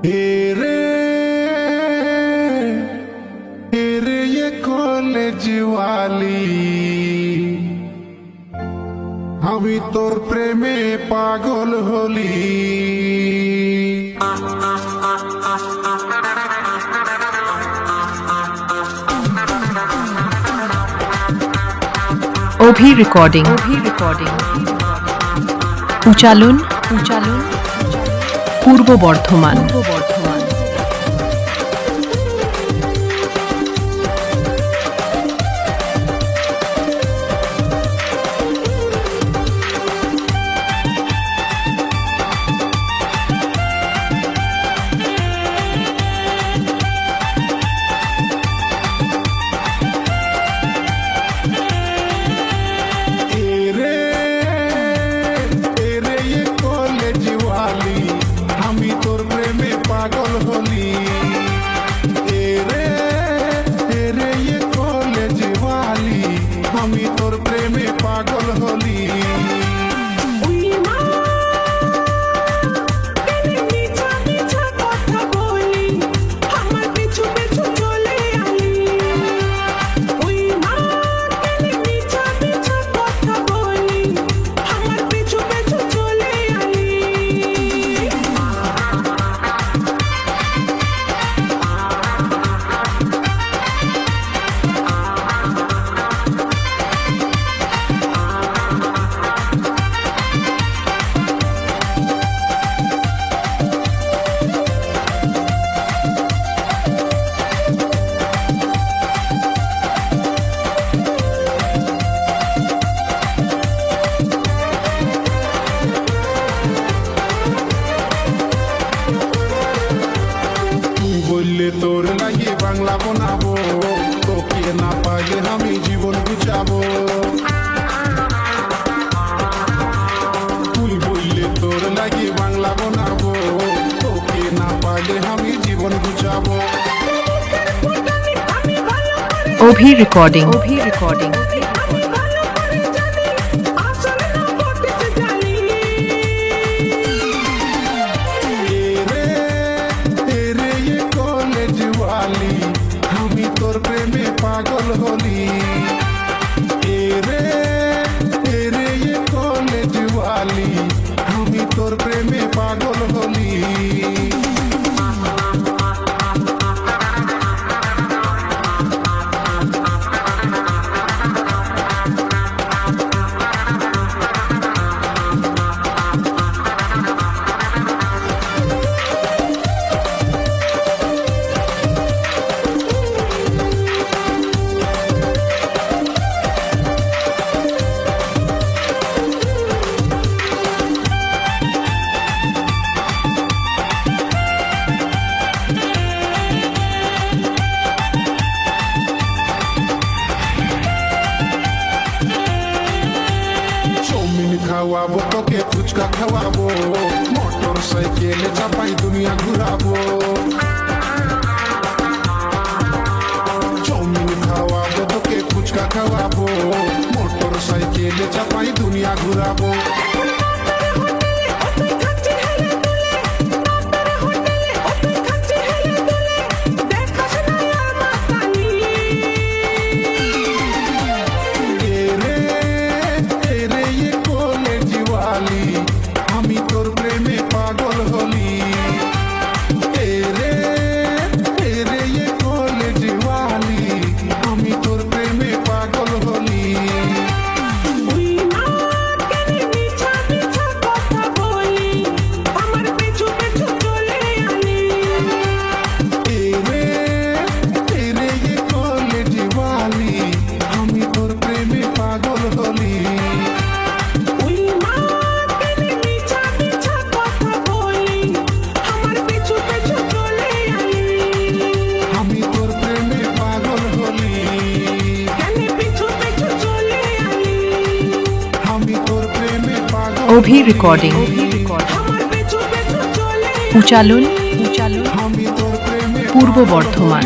हेरे हेरे ये कॉलेज वाली আমি তোর প্রেমে পাগল হলি। অভি রেকর্ডিং উচালন পূর্ব বর্ধমান। আমি তোর প্রেমে পাগল হলি। রে ये कॉलेज वाली আমি তোর প্রেমে পাগল হলি। বললে তোর লাগে বাংলা বানাবো, তোকে না পাইলে আমি জীবন গুছাবো। তুই বললে তোর লাগে বাংলা বানাবো, তোকে না পাইলে আমি জীবন গুছাবো। অভি রেকর্ডিং আমি তোর প্রেমে পাগল হলি। রে ये कॉलेज वाली আমি তোর প্রেমে পাগল হলি। খাওয়াবো তোকে ফুচকা খাওয়াবো, মোটর সাইকেলে চাপাই দুনিয়া ঘুরাবো। চাউমিন খাওয়াবো তোকে ফুচকা খাওয়াবো, মোটর সাইকেলে চাপাই দুনিয়া ঘুরাবো। আমি তোর প্রেমে পাগল হলি। রে ये कॉलेज वाली আমি তোর প্রেমে পাগল হলি। ये कॉलेज वाली আমি তোর প্রেমে পাগল হলি। অভি রেকর্ডিং উচালন পূর্ব বর্ধমান।